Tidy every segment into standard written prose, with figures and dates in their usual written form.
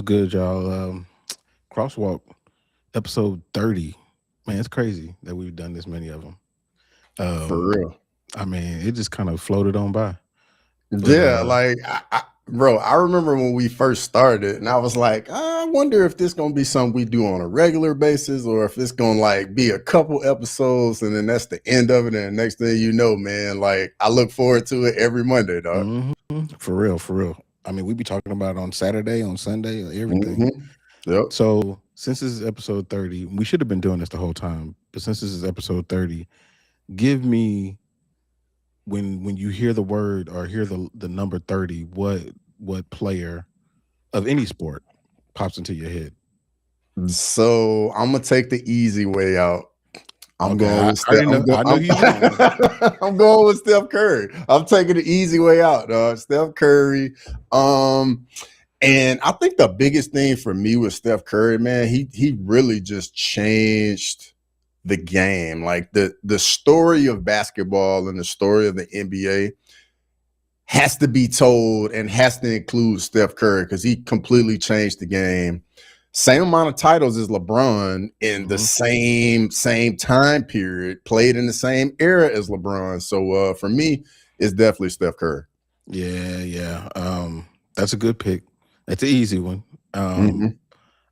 good, y'all? Crosswalk episode 30. Man, it's crazy that we've done this many of them. For Um, real. I mean, it just kind of floated on by. But Yeah, like bro, I remember when we first started, and I was like, I wonder if this gonna be something we do on a regular basis, or if it's gonna like be a couple episodes, and then that's the end of it. And the next thing you know, man, like I look forward to it every Monday, dog. for real, for real. I mean, we be talking about it on Saturday, on Sunday, everything. hmm Yep. So since this is episode 30, we should have been doing this the whole time. But since this is episode 30, give me when you hear the word or hear the number 30, what player of any sport pops into your head? So I'm gonna take the easy way out. I'm Okay, going I with Steph. already know. I know he's going. I'm going with Steph Curry. I'm taking the easy way out, dog. Steph Curry. And I think the biggest thing for me with Steph Curry, man, he really just changed the game. Like the story of basketball and the story of the NBA has to be told and has to include Steph Curry because he completely changed the game. Same amount of titles as LeBron in the same time period, played in the same era as LeBron. So for me, it's definitely Steph Curry. Yeah, yeah. That's a good pick. That's an easy one. Mm-hmm.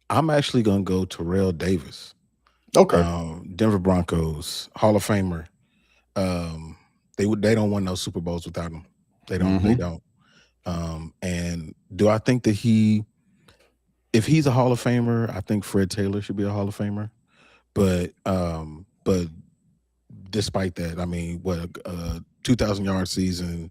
I'm actually gonna go Terrell Davis, Okay. Denver Broncos Hall of Famer. Um, they don't win no Super Bowls without him. They don't. They Mm-hmm. don't. And do I think that if he's a Hall of Famer, I think Fred Taylor should be a Hall of Famer. But despite that, I mean, what a 2,000 yard season.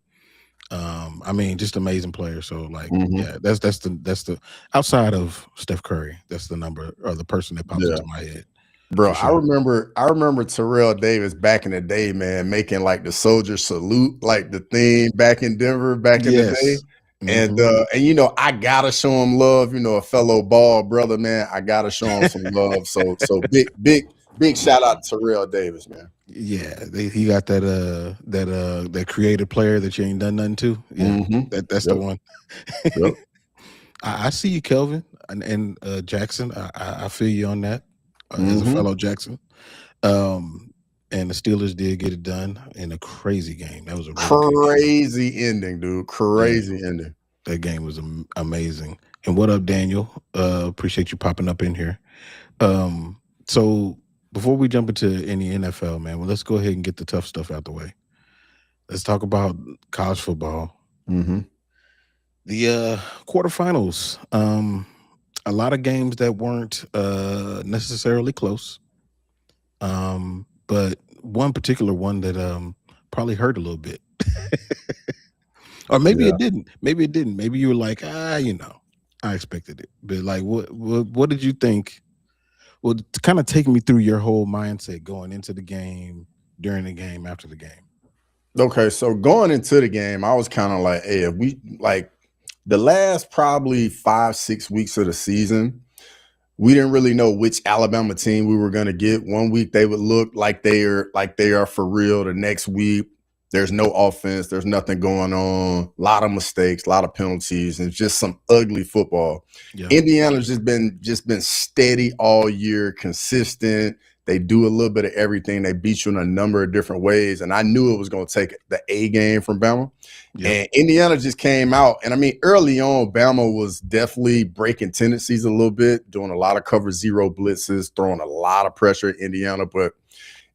I mean, just amazing player. So like, Mm-hmm. yeah, that's the outside of Steph Curry, that's the number or the person that pops Yeah. into my head Bro, for sure. I remember Terrell Davis back in the day, man, making like the soldier salute, like the thing back in Denver back in the day. Yes. Hmm. And you know, I gotta show him love, you know, a fellow ball brother, man. I gotta show him some love. So big shout out to Terrell Davis, man. Yeah, he got that creative player that you ain't done nothing to. Yeah, Mm-hmm. that's the Yep. one. Yep. I see you, Kelvin and Jackson. I feel you on that as a Mm-hmm. fellow Jackson. Um, and the Steelers did get it done in a crazy game. That was a really good game. Crazy ending, dude. Yeah, Crazy ending. that game was amazing. And what up, Daniel? Appreciate you popping up in here. So before we jump into any NFL, man, well, let's go ahead and get the tough stuff out the way. Let's talk about college football. Mm-hmm. The quarterfinals. A lot of games that weren't necessarily close. But one particular one that probably hurt a little bit. Or maybe Yeah. it didn't. Maybe it didn't. Maybe you were like, I expected it. But like what did you think? Well, to kind of take me through your whole mindset going into the game, during the game, after the game. Okay, so going into the game, I was kind of like, hey, if we like the last probably 5, 6 weeks of the season, we didn't really know which Alabama team we were going to get. One week they would look like they are for real. The next week, there's no offense, there's nothing going on, a lot of mistakes, a lot of penalties, and just some ugly football. Yeah. Indiana's just been steady all year, consistent. They do a little bit of everything. They beat you in a number of different ways. And I knew it was going to take the A game from Bama. Yeah. And Indiana just came out. And I mean, early on, Bama was definitely breaking tendencies a little bit, doing a lot of cover zero blitzes, throwing a lot of pressure at Indiana. But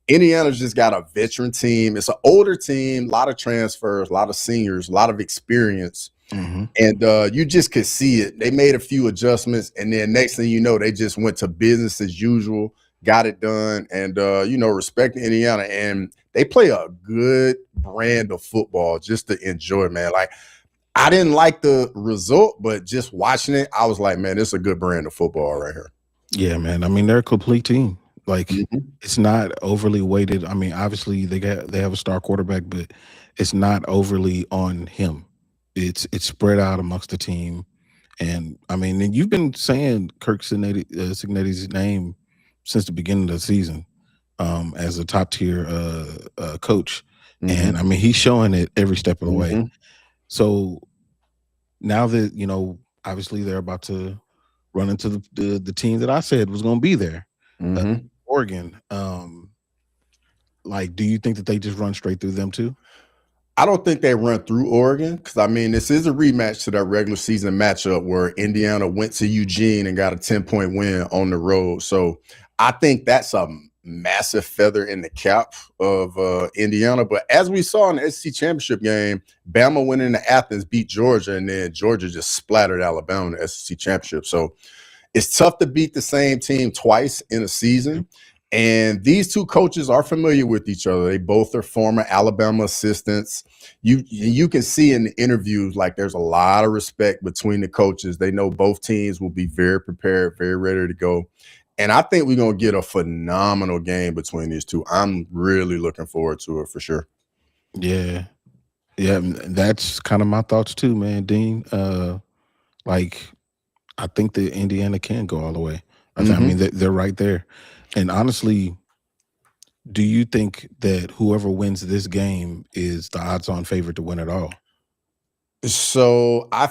Indiana's just got a veteran team. It's an older team, a lot of transfers, a lot of seniors, a lot of experience. Mm-hmm. And you just could see it. They made a few adjustments. And then next thing you know, they just went to business as usual. Got it done, and respect Indiana, and they play a good brand of football just to enjoy, man. Like I didn't like the result, but just watching it, I was like, man, this is a good brand of football right here. Yeah, man. I mean, they're a complete team. Like Mm-hmm. it's not overly weighted. I mean, obviously they have a star quarterback, but it's not overly on him. It's spread out amongst the team, and I mean, and you've been saying Kirk Cignetti's name since the beginning of the season as a top tier coach. Mm-hmm. And I mean, he's showing it every step of the way. Mm-hmm. So now that, obviously they're about to run into the team that I said was going to be there, uh, Mm-hmm. Oregon. Like, do you think that they just run straight through them too? I don't think they run through Oregon because I mean this is a rematch to that regular season matchup where Indiana went to Eugene and got a 10-point win on the road. So I think that's a massive feather in the cap of Indiana. But as we saw in the SEC championship game, Bama went into Athens, beat Georgia, and then Georgia just splattered Alabama in the SEC championship. So it's tough to beat the same team twice in a season. And these two coaches are familiar with each other. They both are former Alabama assistants. You can see in the interviews, like there's a lot of respect between the coaches. They know both teams will be very prepared, very ready to go. And I think we're going to get a phenomenal game between these two. I'm really looking forward to it for sure. Yeah. Yeah, that's kind of my thoughts too, man, Dean. Like I think that Indiana can go all the way. I mean, they're right there. And honestly, do you think that whoever wins this game is the odds-on favorite to win it all? So I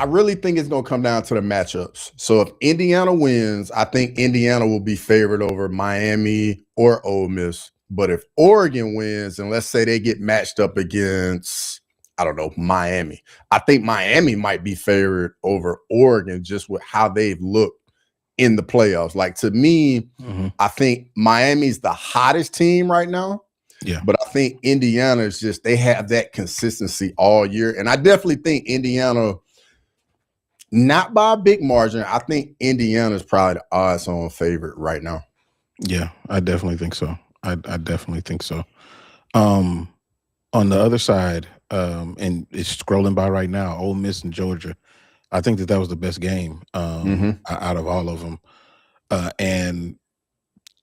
really think it's going to come down to the matchups. So if Indiana wins, I think Indiana will be favored over Miami or Ole Miss. But if Oregon wins, and let's say they get matched up against, I don't know, Miami, I think Miami might be favored over Oregon just with how they've looked in the playoffs. Like to me, I think Miami's the hottest team right now. Yeah. But I think Indiana is just, they have that consistency all year. And I definitely think Indiana, not by a big margin, I think Indiana is probably the odds-on favorite right now. Yeah, I definitely think so. I definitely think so. On the other side, and it's scrolling by right now, Ole Miss and Georgia. I think that was the best game out of all of them. And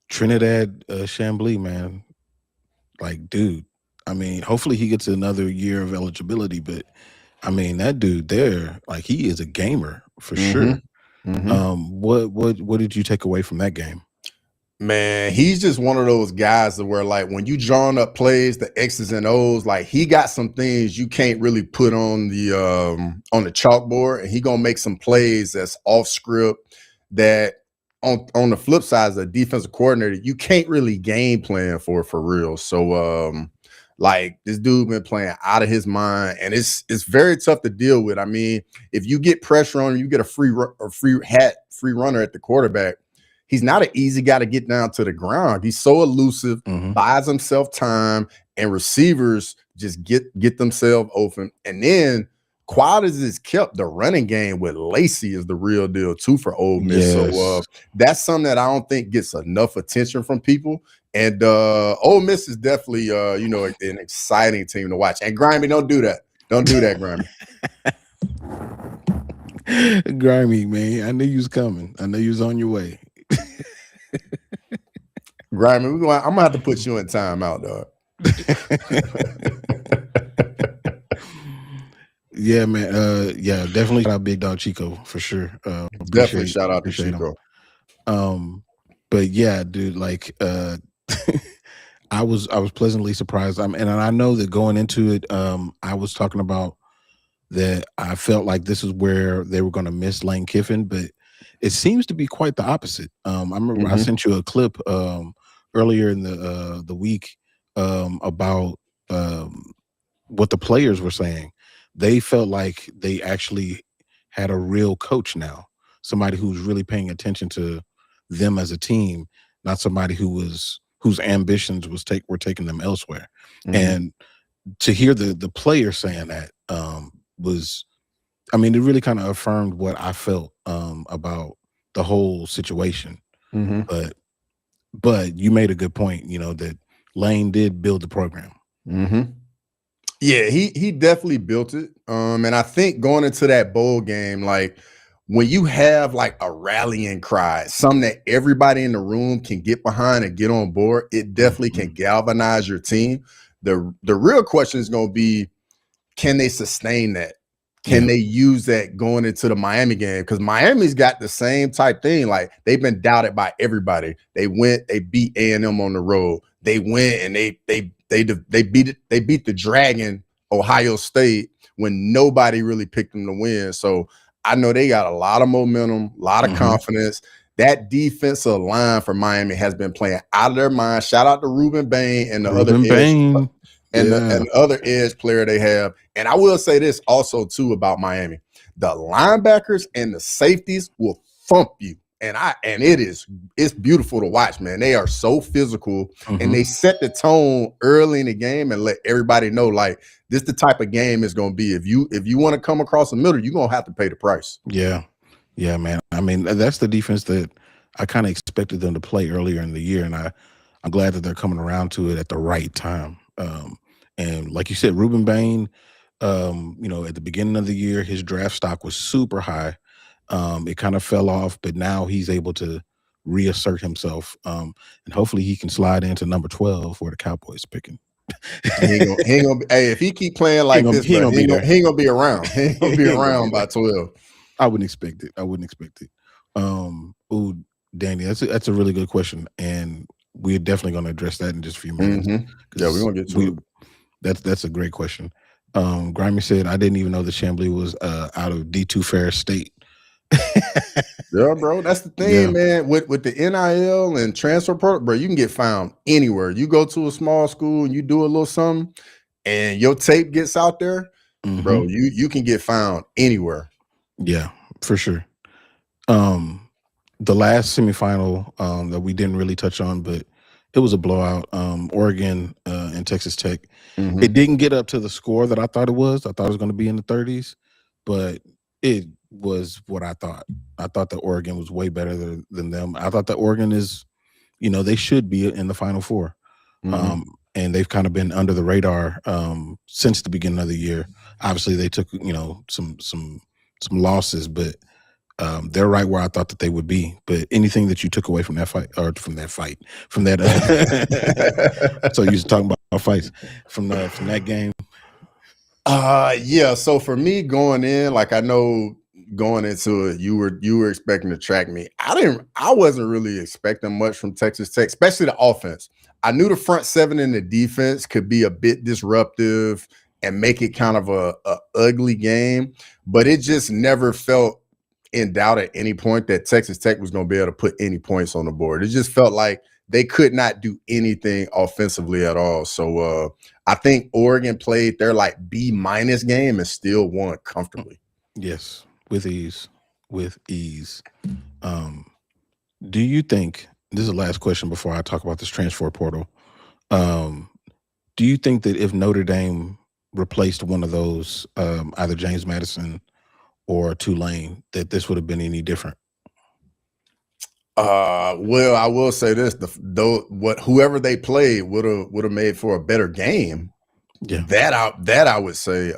Trinidad Chambly, man, like, dude, I mean, hopefully he gets another year of eligibility, but I mean, that dude there, like, he is a gamer for sure. What did you take away from that game? Man, he's just one of those guys that where like when you drawing up plays, the X's and O's, like he got some things you can't really put on the chalkboard, and he gonna make some plays that's off script that on the flip side as a defensive coordinator, you can't really game plan for real. So like this dude been playing out of his mind, and it's very tough to deal with. I mean, if you get pressure on him, you get a free runner at the quarterback. He's not an easy guy to get down to the ground. He's so elusive, buys himself time, and receivers just get themselves open. And then quiet as it's kept, the running game with Lacey is the real deal too for Ole Miss. Yes. So that's something that I don't think gets enough attention from people. And Ole Miss is definitely an exciting team to watch. And Grimy, don't do that. Don't do that, Grimy. Grimy, man. I knew you was coming. I knew you was on your way. Grimy, I'm gonna have to put you in timeout, dog. Yeah, man. Yeah, definitely shout out BiggDoggChico for sure. Definitely shout out to Chico. But yeah, dude, like I was pleasantly surprised. And I know that going into it, I was talking about that I felt like this is where they were going to miss Lane Kiffin, but it seems to be quite the opposite. I remember I sent you a clip earlier in the week about what the players were saying. They felt like they actually had a real coach now, somebody who's really paying attention to them as a team, not somebody whose ambitions were taking them elsewhere. And to hear the players saying that was, I mean, it really kind of affirmed what I felt about the whole situation. But you made a good point, that Lane did build the program. Yeah, he definitely built it. And I think going into that bowl game, like when you have like a rallying cry, something that everybody in the room can get behind and get on board, it definitely can galvanize your team. The real question is going to be, can they sustain that? Can they use that going into the Miami game? Because Miami's got the same type thing. Like they've been doubted by everybody. They beat A&M on the road. They went and they beat the Dragon, Ohio State, when nobody really picked them to win. So I know they got a lot of momentum, a lot of confidence. That defensive line for Miami has been playing out of their mind. Shout out to Ruben Bain and the other Ruben edge Bain. and Yeah. the other edge player they have. And I will say this also too about Miami: the linebackers and the safeties will thump you. And it's beautiful to watch, man. They are so physical, and they set the tone early in the game and let everybody know, like, this the type of game it's gonna be. If you want to come across the middle, you're gonna have to pay the price. Yeah. Yeah, man. I mean, that's the defense that I kind of expected them to play earlier in the year, and I'm glad that they're coming around to it at the right time. And like you said, Ruben Bain, at the beginning of the year, his draft stock was super high. It kind of fell off, but now he's able to reassert himself, and hopefully he can slide into number 12 where the Cowboys picking. He ain't gonna be, hey, if he keep playing like this, bro, he ain't gonna be around. He ain't gonna be around by 12. I wouldn't expect it. I wouldn't expect it. Oh, Danny, that's a really good question, and we're definitely going to address that in just a few minutes. Yeah, we're gonna get to it. That's a great question. Grimy said, I didn't even know that Chamblee was out of D2 Ferris State. Yeah, bro. That's the thing, man. With the NIL and transfer program, bro, you can get found anywhere. You go to a small school and you do a little something, and your tape gets out there, bro. You can get found anywhere. Yeah, for sure. The last semifinal that we didn't really touch on, but it was a blowout. Oregon and Texas Tech. It didn't get up to the score that I thought it was. I thought it was going to be in the 30s, but it was what I thought. I thought that Oregon was way better than them. I thought that Oregon is, they should be in the Final Four. And they've kind of been under the radar since the beginning of the year. Obviously, they took, some losses, but they're right where I thought that they would be. But anything that you took away from that fight, so you was talking about fights from that game. Yeah. So for me going in, like, I know going into it, you were expecting to track me. I wasn't really expecting much from Texas Tech, especially the offense. I knew the front seven and the defense could be a bit disruptive and make it kind of a ugly game, but it just never felt in doubt at any point that Texas Tech was going to be able to put any points on the board. It just felt like they could not do anything offensively at all. So I think Oregon played their like B- game and still won comfortably. Yes, with ease. Do you think, this is the last question before I talk about this transfer portal, do you think that if Notre Dame replaced one of those, either James Madison or Tulane, that this would have been any different? Well, I will say this: whoever they played would have made for a better game. Yeah, that I would say.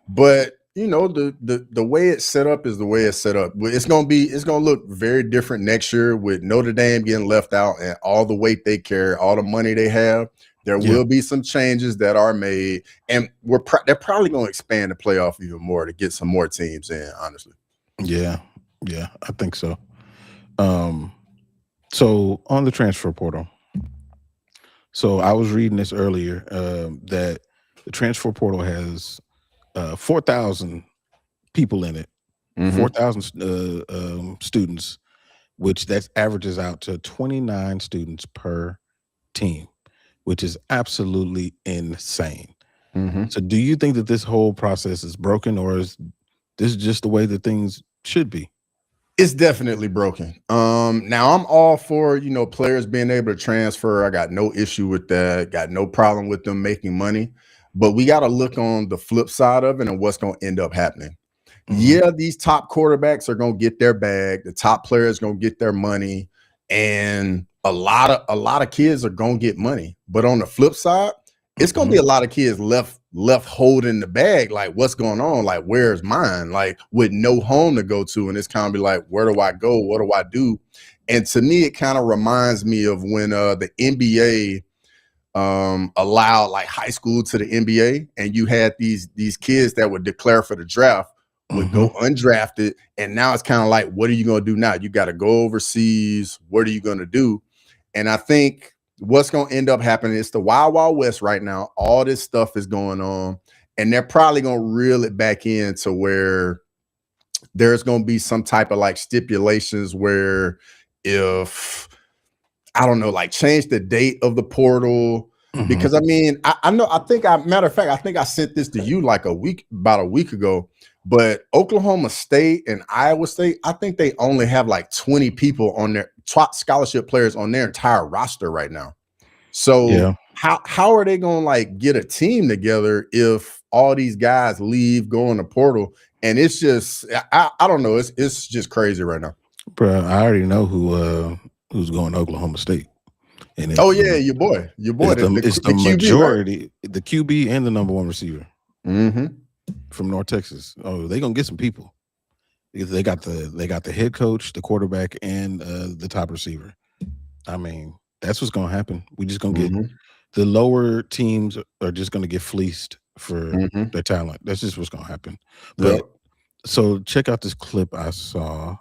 But the way it's set up is the way it's set up. It's gonna look very different next year with Notre Dame getting left out and all the weight they carry, all the money they have. There will be some changes that are made, and they're probably going to expand the playoff even more to get some more teams in, honestly. Yeah, I think so. So on the transfer portal, so I was reading this earlier that the transfer portal has 4,000 people in it, 4,000 students, which that averages out to 29 students per team, which is absolutely insane. So do you think that this whole process is broken, or is this just the way that things should be? It's definitely broken. Now I'm all for, players being able to transfer. I got no issue with that. Got no problem with them making money. But we got to look on the flip side of it and what's going to end up happening. Yeah, these top quarterbacks are going to get their bag. The top players going to get their money, and a lot of kids are going to get money. But on the flip side, it's going to be a lot of kids left holding the bag. Like, what's going on? Like, where's mine? Like, with no home to go to, and it's kind of be like, where do I go? What do I do? And to me, it kind of reminds me of when the NBA allowed like high school to the NBA, and you had these kids that would declare for the draft, would go undrafted, and now it's kind of like, what are you going to do now? You got to go overseas. What are you going to do? And I think what's going to end up happening, it's the wild, wild west right now. All this stuff is going on, and they're probably going to reel it back in to where there's going to be some type of like stipulations where if, I don't know, like change the date of the portal. Because I mean, I know, matter of fact, I think I sent this to you like about a week ago, but Oklahoma State and Iowa State, I think they only have like 20 people on their top scholarship players on their entire roster right now. So Yeah. how are they going to like get a team together if all these guys leave, go in the portal? And it's just, I don't know. It's just crazy right now. Bro, I already know who's going to Oklahoma State. And Oh it's yeah, your boy, it's the the QB, right? majority, the QB and the number one receiver from North Texas. Oh, they're gonna get some people. They got the head coach, the quarterback, and the top receiver. I mean, that's what's gonna happen. We just gonna get the lower teams are just gonna get fleeced for their talent. That's just what's gonna happen. But so check out this clip I saw.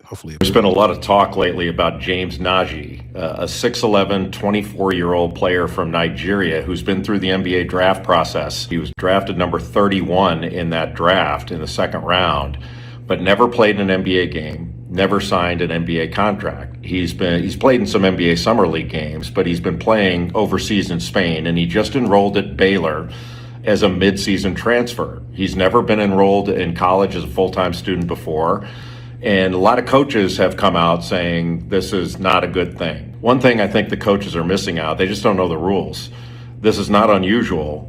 Hopefully, there's been a lot of talk lately about James Nagy, a 6'11", 24-year-old player from Nigeria who's been through the NBA draft process. He was drafted number 31 in that draft in the second round, but never played an NBA game, never signed an NBA contract. He's played in some NBA Summer League games, but he's been playing overseas in Spain, and he just enrolled at Baylor as a midseason transfer. He's never been enrolled in college as a full-time student before. And a lot of coaches have come out saying this is not a good thing. One thing I think the coaches are missing out, they just don't know the rules. This is not unusual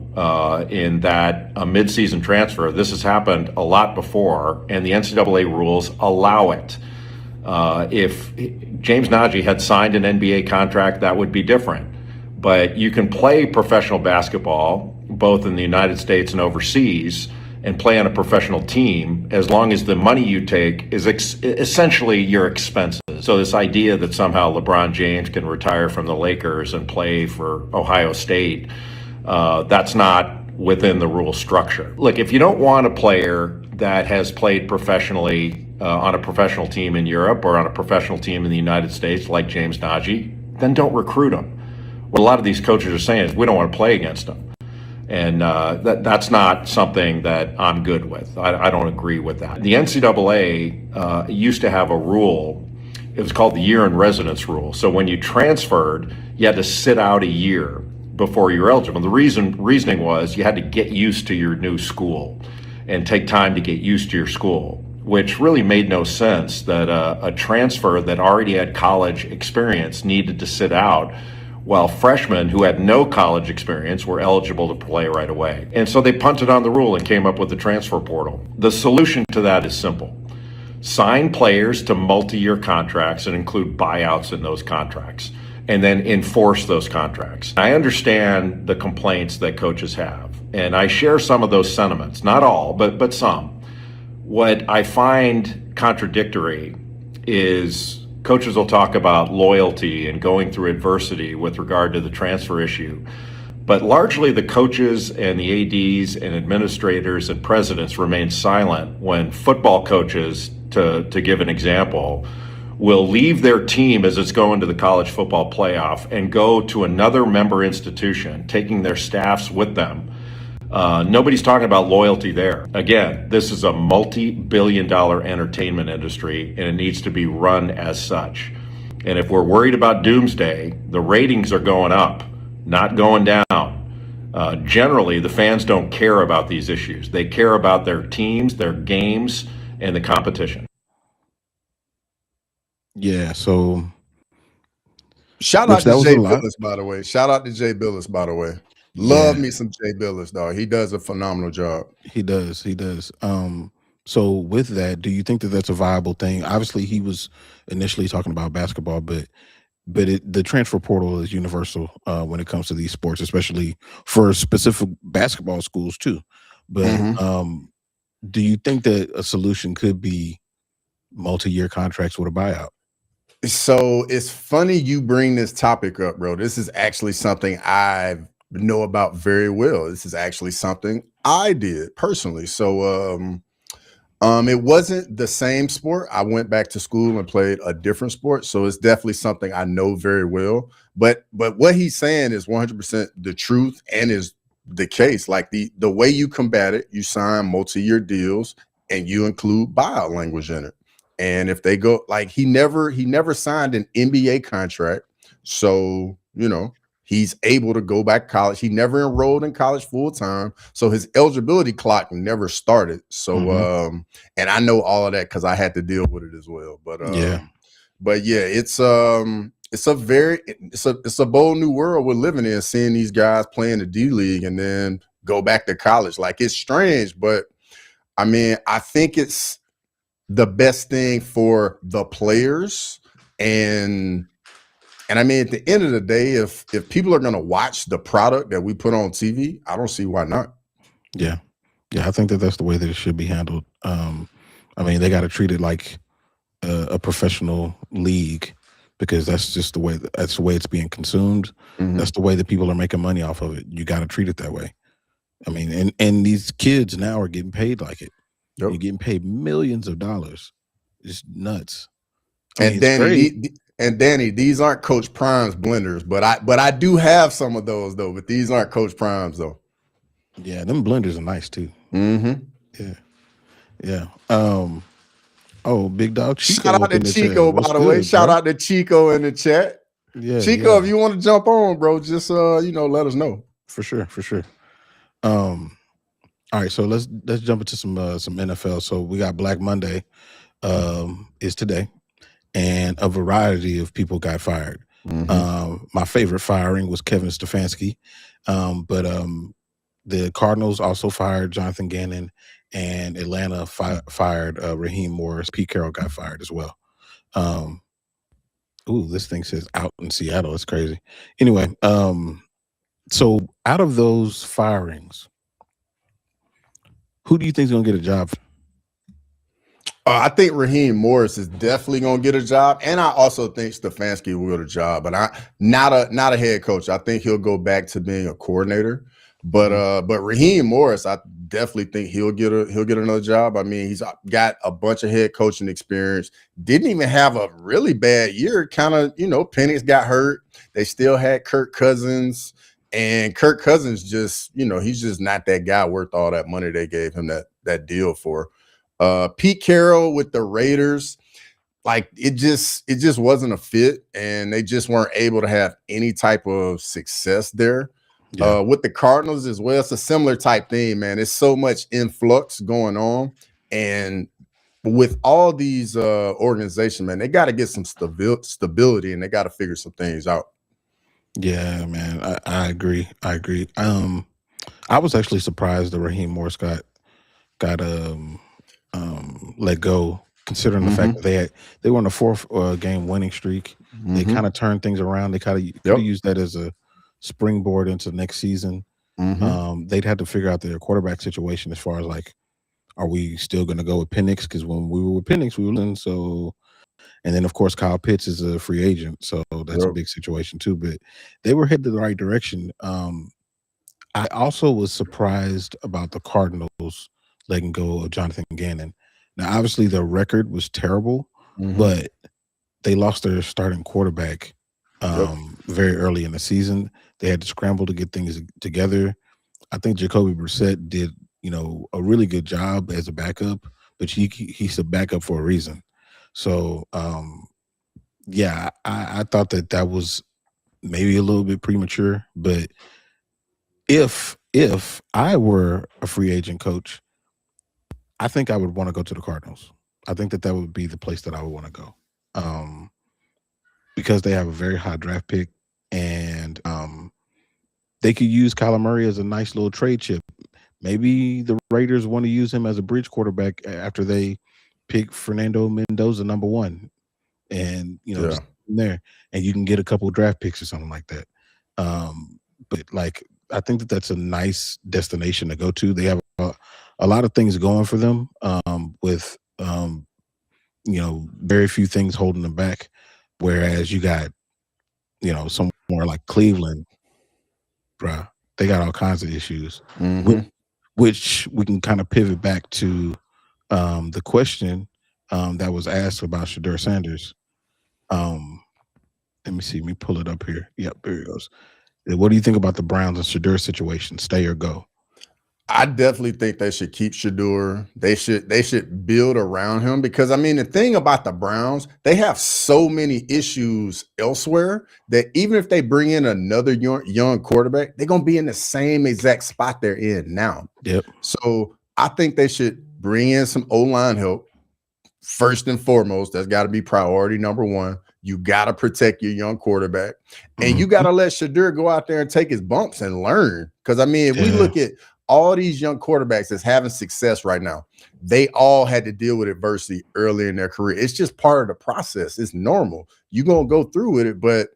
in that a midseason transfer, this has happened a lot before, and the NCAA rules allow it. If James Nagy had signed an NBA contract, that would be different. But you can play professional basketball, both in the United States and overseas, and play on a professional team as long as the money you take is essentially your expenses. So this idea that somehow LeBron James can retire from the Lakers and play for Ohio State, that's not within the rule structure. Look, if you don't want a player that has played professionally on a professional team in Europe or on a professional team in the United States like James Nagy, then don't recruit him. What a lot of these coaches are saying is we don't want to play against him. And that's not something that I'm good with. I don't agree with that. The NCAA used to have a rule. It was called the year in residence rule. So when you transferred, you had to sit out a year before you were eligible. The reasoning was you had to get used to your new school and take time to get used to your school, which really made no sense that a transfer that already had college experience needed to sit out while freshmen who had no college experience were eligible to play right away. And so they punted on the rule and came up with the transfer portal. The solution to that is simple. Sign players to multi-year contracts and include buyouts in those contracts, and then enforce those contracts. I understand the complaints that coaches have, and I share some of those sentiments, not all, but some. What I find contradictory is coaches will talk about loyalty and going through adversity with regard to the transfer issue. But largely the coaches and the ADs and administrators and presidents remain silent when football coaches, to give an example, will leave their team as it's going to the college football playoff and go to another member institution, taking their staffs with them. Nobody's talking about loyalty there. Again, this is a multi-billion-dollar entertainment industry, and it needs to be run as such. And if we're worried about doomsday, the ratings are going up, not going down. Generally, the fans don't care about these issues. They care about their teams, their games, and the competition. Yeah, so shout out to Jay Billis, by the way. Shout out to Jay Billis, by the way. Love me some Jay Billis, dog. He does a phenomenal job. He does. So with that, do you think that that's a viable thing? Obviously, he was initially talking about basketball, but the transfer portal is universal when it comes to these sports, especially for specific basketball schools too. But do you think that a solution could be multi-year contracts with a buyout? So it's funny you bring this topic up, bro. This is actually something I know about very well. This is actually something I did personally. So it wasn't the same sport. I went back to school and played a different sport. So it's definitely something I know very well. But what he's saying is 100% the truth and is the case. Like the way you combat it, you sign multi-year deals and you include buyout language in it. And if they go, like, he never signed an NBA contract, so he's able to go back to college. He never enrolled in college full time, so his eligibility clock never started. So and I know all of that because I had to deal with it as well. But Yeah. it's a bold new world we're living in, seeing these guys play in the D League and then go back to college. Like, it's strange, but I mean, I think it's the best thing for the players. And I mean, at the end of the day, if people are going to watch the product that we put on TV, I don't see why not. Yeah. I think that that's the way that it should be handled. I mean, they got to treat it like a professional league, because that's just the way it's being consumed. Mhm. That's the way that people are making money off of it. You got to treat it that way. I mean, and these kids now are getting paid like it. Yep. You're getting paid millions of dollars. It's nuts. I And mean, it's great. Danny, these aren't Coach Prime's blenders, but I do have some of those though. But these aren't Coach Prime's though. Yeah, them blenders are nice too. Mm-hmm. Yeah. Oh, BiggDoggChico. Shout out to Chico, by the way. Shout out to Chico in the chat. Yeah, Chico, if you want to jump on, bro, just let us know. For sure. All right, so let's jump into some NFL. So we got Black Monday is today, and a variety of people got fired. My favorite firing was Kevin Stefanski, but the Cardinals also fired Jonathan Gannon, and Atlanta fired Raheem Morris. Pete Carroll got fired as well. This thing says out in Seattle. It's crazy. Anyway, so out of those firings, who do you think is going to get a job? I think Raheem Morris is definitely going to get a job, and I also think Stefanski will get a job, but not a head coach. I think he'll go back to being a coordinator. But Raheem Morris, I definitely think he'll get another job. I mean, he's got a bunch of head coaching experience. Didn't even have a really bad year. Kind of, Penix got hurt. They still had Kirk Cousins, and Kirk Cousins just, he's just not that guy worth all that money they gave him that deal for. Pete Carroll with the Raiders, like it just wasn't a fit, and they just weren't able to have any type of success there. Yeah. With the Cardinals as well, it's a similar type thing, man. It's so much influx going on, and with all these organizations, man, they got to get some stability, and they got to figure some things out. Yeah, man, I agree. I was actually surprised that Raheem Morris got let go, considering the fact that they were on a 4th game winning streak. They kind of turned things around. They kind of used that as a springboard into next season. They'd had to figure out their quarterback situation as far as, like, are we still going to go with Penix? Because when we were with Penix, we were losing. So, and then of course Kyle Pitts is a free agent, so that's a big situation too. But they were headed the right direction. I also was surprised about the Cardinals letting go of Jonathan Gannon. Now, obviously, their record was terrible, but they lost their starting quarterback very early in the season. They had to scramble to get things together. I think Jacoby Brissett did, a really good job as a backup, but he's a backup for a reason. So, I thought that was maybe a little bit premature, but if I were a free agent coach, I think I would want to go to the Cardinals. I think that would be the place that I would want to go, because they have a very high draft pick, and they could use Kyler Murray as a nice little trade chip. Maybe the Raiders want to use him as a bridge quarterback after they pick Fernando Mendoza number 1, and just there, and you can get a couple of draft picks or something like that. But like, I think that's a nice destination to go to. They have a lot of things going for them, with very few things holding them back. Whereas you got, somewhere like Cleveland, bruh, they got all kinds of issues, which we can kind of pivot back to the question that was asked about Shedeur Sanders. Let me see. Let me pull it up here. Yep, there it goes. What do you think about the Browns and Shedeur situation? Stay or go? I definitely think they should keep Shador. They should build around him because I mean the thing about the Browns, they have so many issues elsewhere that even if they bring in another young quarterback, they're gonna be in the same exact spot they're in now. Yep. So I think they should bring in some O-line help. First and foremost, that's got to be priority number one. You got to protect your young quarterback, and you got to let Shador go out there and take his bumps and learn. Because I mean, if we look at all these young quarterbacks that's having success right now, they all had to deal with adversity early in their career. It's just part of the process. It's normal. You're gonna go through with it, but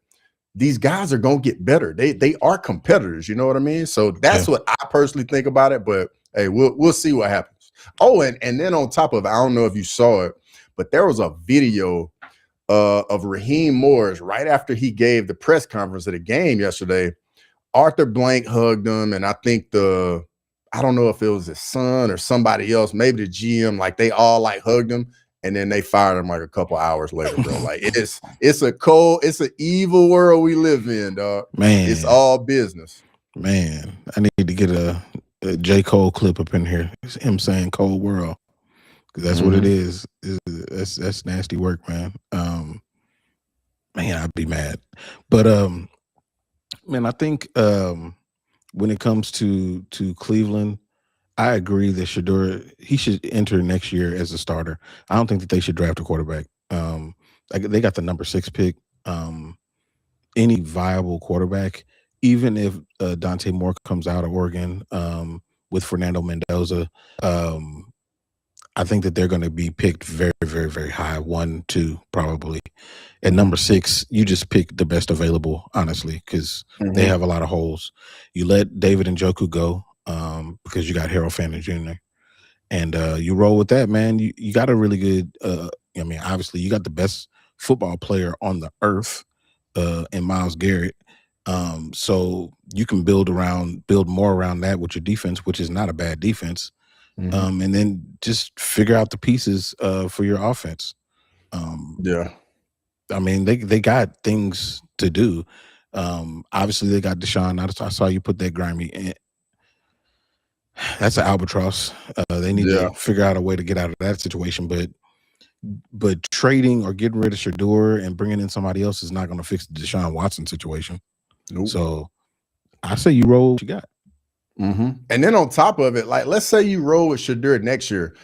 these guys are gonna get better. They are competitors. You know what I mean? So that's what I personally think about it. But hey, we'll see what happens. Oh, and then on top of it, I don't know if you saw it, but there was a video of Raheem Morris right after he gave the press conference at the game yesterday. Arthur Blank hugged him, and I think I don't know if it was his son or somebody else, maybe the GM, like they all like hugged him, and then they fired him like a couple hours later, bro. Like it's an evil world we live in, dog. Man, it's all business. Man, I need to get a J. Cole clip up in here. It's him saying "cold world" because that's what it is. That's nasty work, man. Man, I'd be mad, but man, I think when it comes to Cleveland, I agree that Shador, he should enter next year as a starter. I don't think that they should draft a quarterback. They got the number 6 pick. Any viable quarterback, even if Dante Moore comes out of Oregon with Fernando Mendoza, I think that they're going to be picked very, very, very high, 1, 2, probably. At number 6, you just pick the best available, honestly, because they have a lot of holes. You let David Njoku go because you got Harold Fanning Jr. And you roll with that, man. You got a really good, I mean, obviously, you got the best football player on the earth in Myles Garrett. So you can build more around that with your defense, which is not a bad defense. And then just figure out the pieces for your offense. I mean, they got things to do. Obviously, they got Deshaun. I saw you put that grimy in. That's an albatross. They need to figure out a way to get out of that situation. But trading or getting rid of Shador and bringing in somebody else is not going to fix the Deshaun Watson situation. Nope. So I say you roll what you got. And then on top of it, like let's say you roll with Shador next year,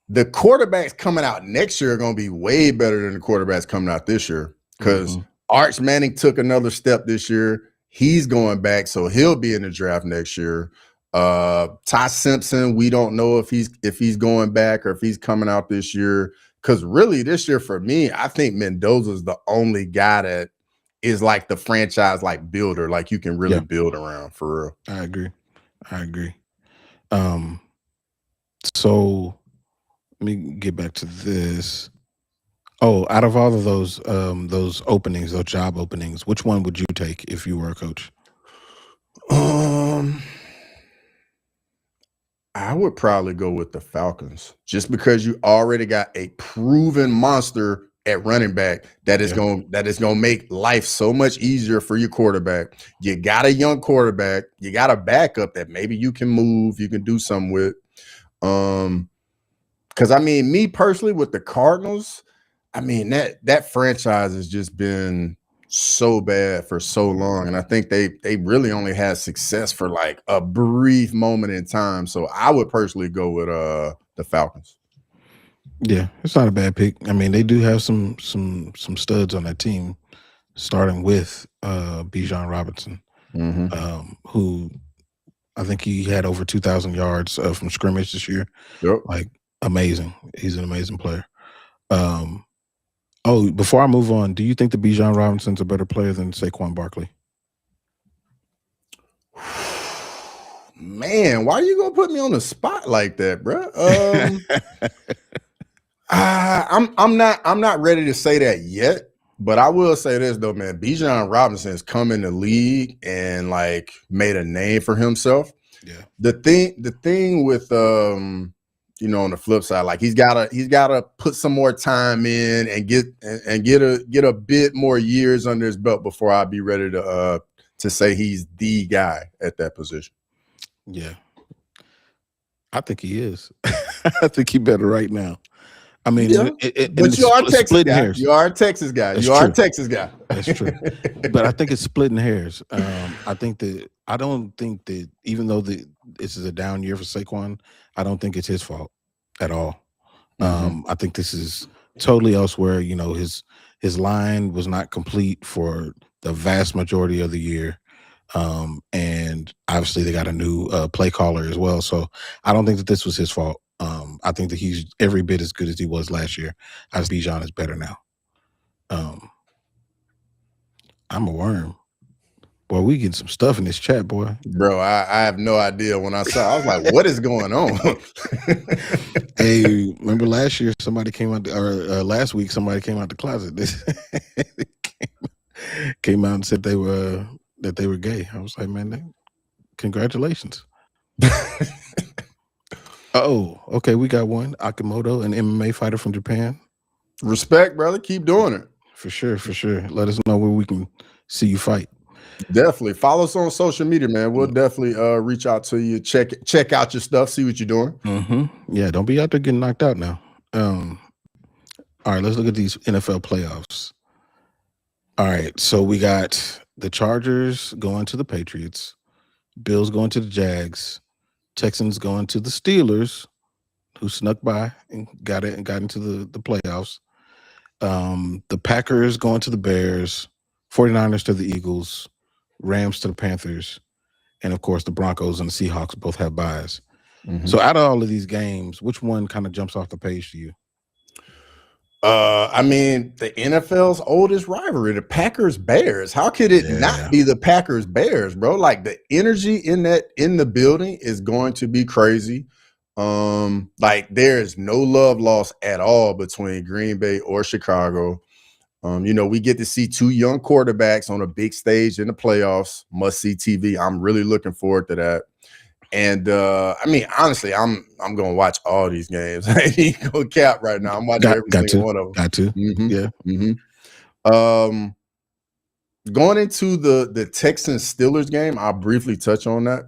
the quarterbacks coming out next year are going to be way better than the quarterbacks coming out this year because Arch Manning took another step this year. He's going back, so he'll be in the draft next year. Ty Simpson, we don't know if he's going back or if he's coming out this year. Because really, this year for me, I think Mendoza's the only guy that is like the franchise like builder, like you can really build around for real. I agree. So let me get back to this. Oh, out of all of those openings, those job openings, which one would you take if you were a coach? I would probably go with the Falcons just because you already got a proven monster at running back that is going to make life so much easier for your quarterback. You got a young quarterback, you got a backup that maybe you can move, you can do something with. Because I mean, me personally with the Cardinals, I mean that franchise has just been so bad for so long, and I think they really only had success for like a brief moment in time. So I would personally go with the Falcons. Yeah, it's not a bad pick. I mean, they do have some studs on that team, starting with Bijan Robinson, who I think he had over 2,000 yards from scrimmage this year. Like amazing. He's an amazing player. Oh, before I move on, do you think that Bijan Robinson's a better player than Saquon Barkley? Man, why are you gonna put me on the spot like that, bro? I'm not ready to say that yet, but I will say this though, man. Bijan Robinson has come in the league and like made a name for himself. Yeah. The thing with you know, on the flip side, like he's gotta put some more time in and get a bit more years under his belt before I'd be ready to say he's the guy at that position. Yeah. I think he is. I think he better right now. I mean, Yeah, and but you are a Texas splitting guy. hairs. You are a Texas guy. That's You are a true. Texas guy. That's true. But I think it's splitting hairs. I don't think that even though this is a down year for Saquon, I don't think it's his fault at all. I think this is totally elsewhere. You know, his line was not complete for the vast majority of the year. And obviously they got a new play caller as well. So I don't think that this was his fault. I think that he's every bit as good as he was last year. I just Bijan is better now. I'm a worm. Boy, we getting some stuff in this chat, boy. Bro, I have no idea. When I saw, I was like, "What is going on?" Hey, remember last year somebody came out, or last week somebody came out the closet. Came out and said they were gay. I was like, man, congratulations. Oh, okay, we got one. Akimoto, an MMA fighter from Japan. Respect, brother. Keep doing it. For sure, for sure. Let us know where we can see you fight. Definitely follow us on social media, man. We'll definitely reach out to you, check out your stuff, see what you're doing. Yeah, don't be out there getting knocked out now. All right, let's look at these NFL playoffs. All right, so we got the Chargers going to the Patriots, Bills going to the Jags, Texans going to the Steelers, who snuck by and got into the playoffs. The Packers going to the Bears, 49ers to the Eagles, Rams to the Panthers, and of course the Broncos and the Seahawks both have byes. So out of all of these games, which one kind of jumps off the page to you? I mean, the NFL's oldest rivalry, the Packers Bears. How could it not be the Packers Bears, bro? Like the energy in the building is going to be crazy. Like there is no love lost at all between Green Bay or Chicago. You know, we get to see two young quarterbacks on a big stage in the playoffs, must-see TV. I'm really looking forward to that. And I mean, honestly, I'm gonna watch all these games. I ain't gonna cap right now. I'm watching every single one of them. Got to. Yeah. Going into the Texans Steelers game, I'll briefly touch on that.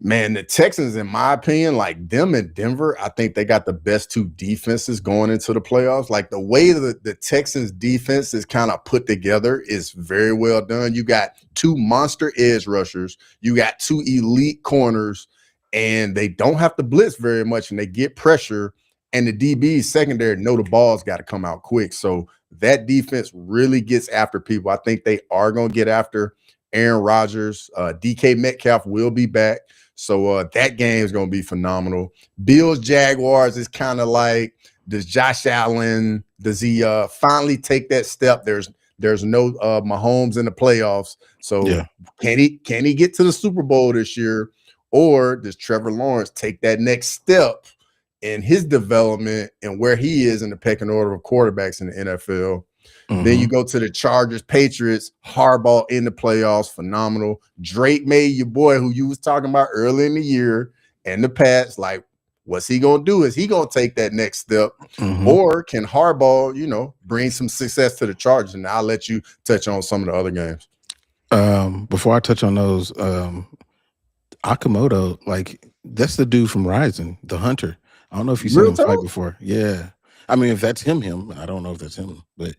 Man, the Texans, in my opinion, like them in Denver, I think they got the best two defenses going into the playoffs. Like the way that the Texans defense is kind of put together is very well done. You got two monster edge rushers. You got two elite corners, and they don't have to blitz very much, and they get pressure. And the DBs secondary know the ball's got to come out quick. So that defense really gets after people. I think they are going to get after Aaron Rodgers. DK Metcalf will be back. So that game is going to be phenomenal. Bills Jaguars is kind of like, does Josh Allen, does he finally take that step? There's no Mahomes in the playoffs. So can he get to the Super Bowl this year? Or does Trevor Lawrence take that next step in his development and where he is in the pecking order of quarterbacks in the NFL? Then you go to the Chargers, Patriots, Harbaugh in the playoffs, phenomenal. Drake May, your boy who you was talking about early in the year, and the Pats, like, what's he going to do? Is he going to take that next step? Or can Harbaugh, you know, bring some success to the Chargers? And I'll let you touch on some of the other games. Before I touch on those, Akimoto, like, that's the dude from Rising, the Hunter. I don't know if you've seen him fight before. Yeah. I mean, if that's him, I don't know if that's him, but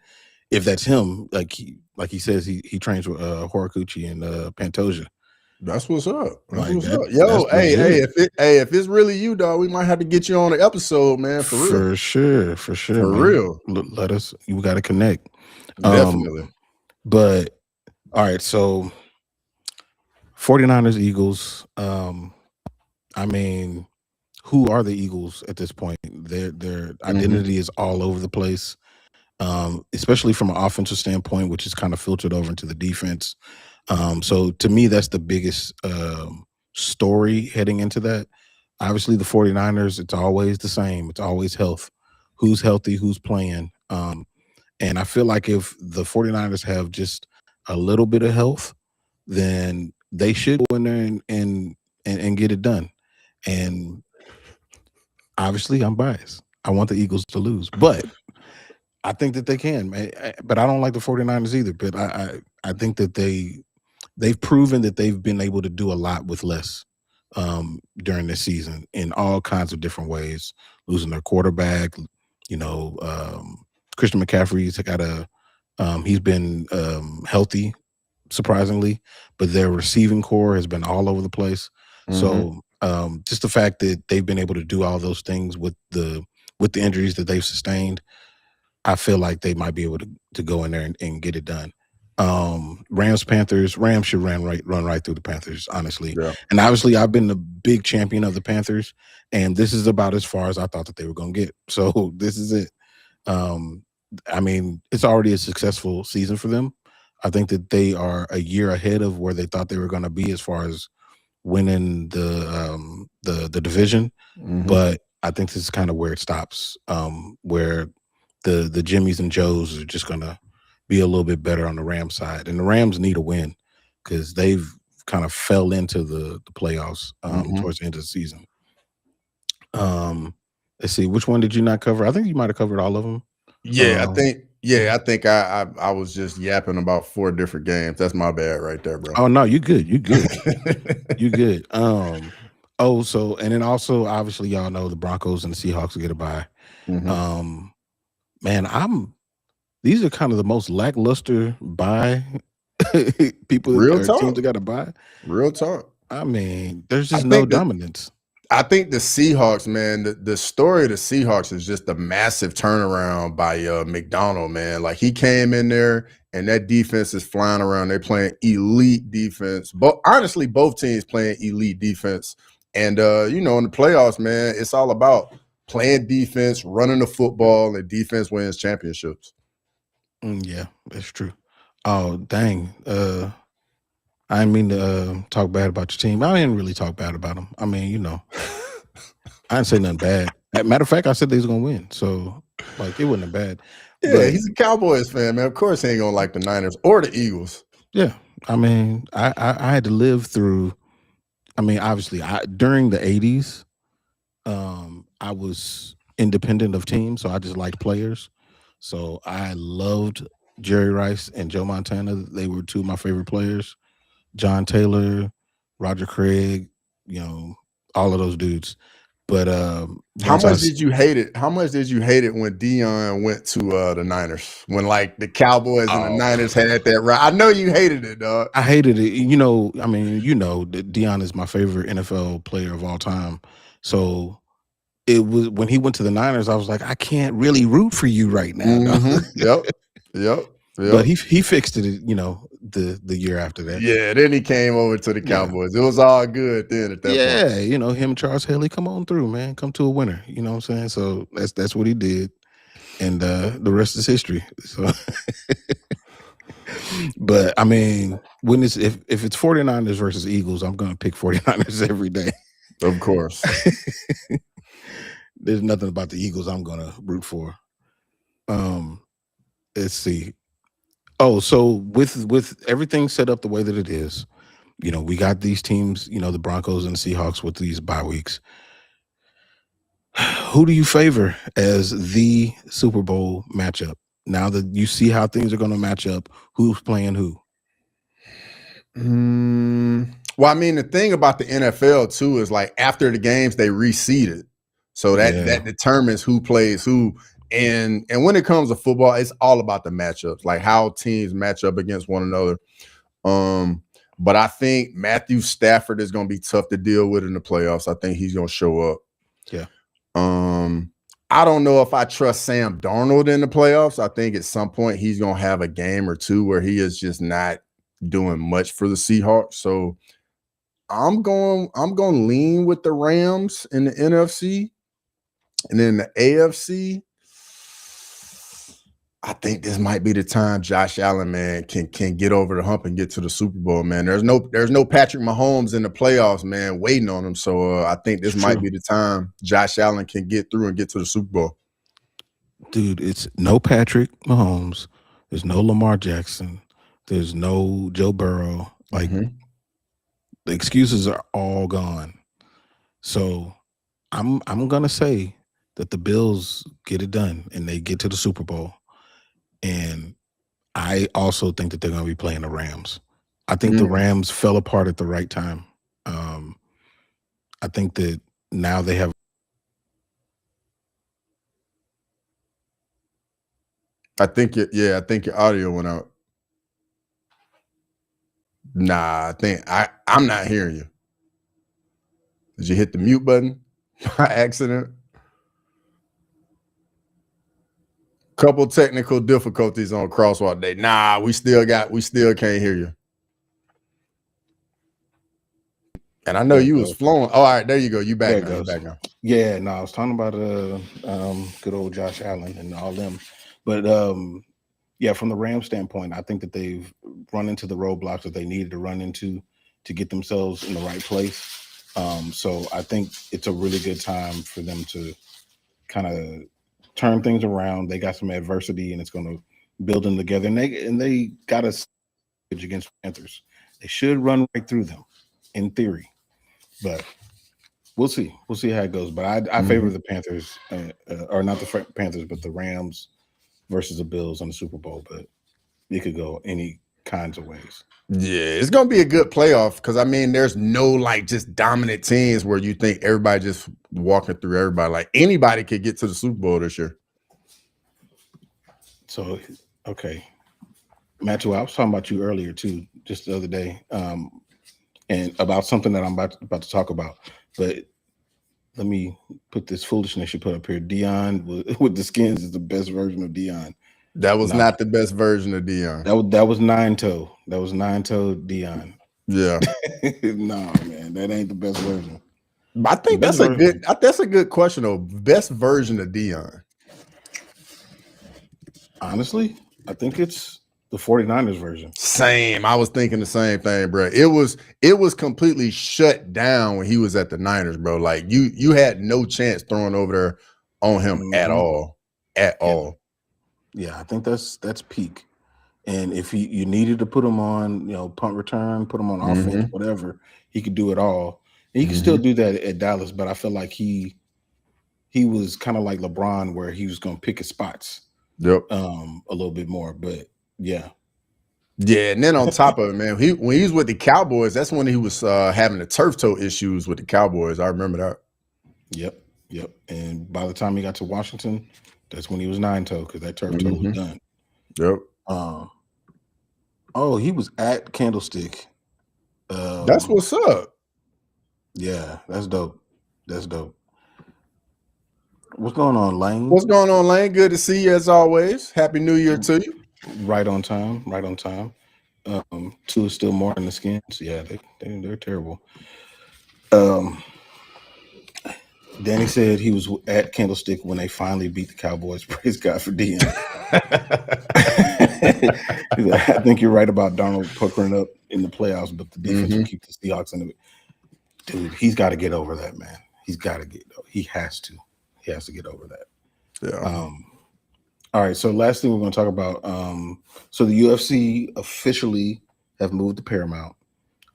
if that's him, like he says, he trains with Horiguchi and Pantoja. That's what's up. That's what's up. Yo, if it's really you, dog, we might have to get you on an episode, man. For real. For real. Let us. We got to connect. Definitely. But all right, so 49ers, Eagles. I mean, who are the Eagles at this point? Their identity is all over the place. Especially from an offensive standpoint, which is kind of filtered over into the defense. So to me, that's the biggest story heading into that. Obviously, the 49ers, it's always the same. It's always health. Who's healthy, who's playing. And I feel like if the 49ers have just a little bit of health, then they should go in there and get it done. And obviously, I'm biased. I want the Eagles to lose. But I think that they can, man. But I don't like the 49ers either. But I think that they've proven that they've been able to do a lot with less. during this season in all kinds of different ways, losing their quarterback. Christian McCaffrey's got he's been healthy, surprisingly, but their receiving core has been all over the place. So just the fact that they've been able to do all those things with the injuries that they've sustained, I feel like they might be able to go in there and get it done. Panthers. Rams should run right through the Panthers, honestly. Yeah. And obviously, I've been the big champion of the Panthers, and this is about as far as I thought that they were going to get. So this is it. I mean, it's already a successful season for them. I think that they are a year ahead of where they thought they were going to be as far as winning the division. But I think this is kind of where it stops, where the Jimmies and Joes are just going to be a little bit better on the Rams side. And the Rams need a win because they've kind of fell into the playoffs towards the end of the season. Let's see, which one did you not cover? I think you might have covered all of them. Yeah, I think I was just yapping about 4 different games. That's my bad right there, bro. Oh no, you good. You good. You good. And then also obviously y'all know the Broncos and the Seahawks will get a bye. Man, these are kind of the most lackluster bye people Real or talk. teams that got a bye. Real talk. I mean, there's just no dominance. I think the Seahawks, man, the story of the Seahawks is just a massive turnaround by McDonald, man. Like he came in there and that defense is flying around. They're playing elite defense. But honestly, both teams playing elite defense. And in the playoffs, man, it's all about playing defense, running the football, and defense wins championships. Yeah, that's true. Oh, dang. I didn't mean to talk bad about your team. I didn't really talk bad about them. I mean, I didn't say nothing bad. Matter of fact, I said they was going to win. So, like, it wasn't bad. Yeah, but he's a Cowboys fan, man. Of course he ain't going to like the Niners or the Eagles. Yeah. I mean, I had to live through, obviously, during the 80s, I was independent of teams, so I just liked players. So I loved Jerry Rice and Joe Montana. They were 2 of my favorite players. John Taylor, Roger Craig, all of those dudes. But how much did you hate it? How much did you hate it when Deion went to the Niners? When like the Cowboys and the Niners had that right? I know you hated it, dog. I hated it. That Deion is my favorite NFL player of all time. So it was when he went to the Niners, I was like, I can't really root for you right now. Yep. But he fixed it, the year after that. Yeah, then he came over to the Cowboys. It was all good then at that point. Yeah, him and Charles Haley, come on through, man. Come to a winner. You know what I'm saying? So that's what he did. And the rest is history. So but I mean, when if it's 49ers versus Eagles, I'm gonna pick 49ers every day. Of course. There's nothing about the Eagles I'm gonna root for. Let's see. Oh, so with everything set up the way that it is, we got these teams, the Broncos and the Seahawks with these bye weeks. Who do you favor as the Super Bowl matchup? Now that you see how things are going to match up, who's playing who? Well, I mean, the thing about the NFL too is like after the games they reseeded, so that determines who plays who. And when it comes to football, it's all about the matchups, like how teams match up against one another. But I think Matthew Stafford is going to be tough to deal with in the playoffs. I think he's going to show up. Yeah. I don't know if I trust Sam Darnold in the playoffs. I think at some point he's going to have a game or two where he is just not doing much for the Seahawks. So I'm going to lean with the Rams in the NFC, and then the AFC. I think this might be the time Josh Allen, man, can get over the hump and get to the Super Bowl, man. There's no Patrick Mahomes in the playoffs, man, waiting on him. So I think this might be the time Josh Allen can get through and get to the Super Bowl. Dude, it's no Patrick Mahomes. There's no Lamar Jackson. There's no Joe Burrow. Like the excuses are all gone. So I'm gonna say that the Bills get it done and they get to the Super Bowl. And I also think that they're going to be playing the Rams. I think the Rams fell apart at the right time. I think that now they have. I think your audio went out. Nah, I'm not hearing you. Did you hit the mute button by accident? Couple technical difficulties on Crosswalk Day. Nah, we still can't hear you. And I know you was flowing. Oh, all right, there you go. You back now. You back now. Yeah, no, I was talking about good old Josh Allen and all them. But yeah, from the Rams standpoint, I think that they've run into the roadblocks that they needed to run into to get themselves in the right place. So I think it's a really good time for them to kind of turn things around. They got some adversity, and it's going to build them together. And they got us against Panthers. They should run right through them, in theory, but we'll see. We'll see how it goes. But I favor the Panthers, or not the Panthers, but the Rams versus the Bills in the Super Bowl. But it could go any kinds of ways. Yeah, it's gonna be a good playoff because I mean, there's no like just dominant teams where you think everybody just walking through everybody. Like anybody could get to the Super Bowl this year. So, okay, Matthew, I was talking about you earlier too, just the other day, and about something that I'm about to talk about. But let me put this foolishness you put up here. Dion with the skins is the best version of Dion. That was not the best version of Dion. That was 9-toe. That was 9-toe Dion. Yeah. No, man, that ain't the best version. I think that's a good question though. Best version of Dion. Honestly, I think it's the 49ers version. Same. I was thinking the same thing, bro. It was completely shut down when he was at the Niners, bro. Like you had no chance throwing over there on him at all. At all. Yeah, I think that's peak. And if you needed to put him on, punt return, put him on offense, whatever, he could do it all. And he can still do that at Dallas, but I feel like he was kind of like LeBron, where he was going to pick his spots. Yep. A little bit more, but yeah. Yeah, and then on top of it, man, when he was with the Cowboys, that's when he was having the turf toe issues with the Cowboys. I remember that. Yep. And by the time he got to Washington, that's when he was 9-toe because that turf toe was done. Yep. Oh, he was at Candlestick. That's what's up. Yeah, that's dope. That's dope. What's going on, Lane? What's going on, Lane? Good to see you as always. Happy New Year to you. Right on time. Two is still more in the skins. Yeah, they're terrible. Danny said he was at Candlestick when they finally beat the Cowboys. Praise God for Dion. I think you're right about Darnold puckering up in the playoffs, but the defense will keep the Seahawks in it. Dude, he's got to get over that, man. He has to get over that. Yeah. All right, so last thing we're going to talk about. So the UFC officially have moved to Paramount.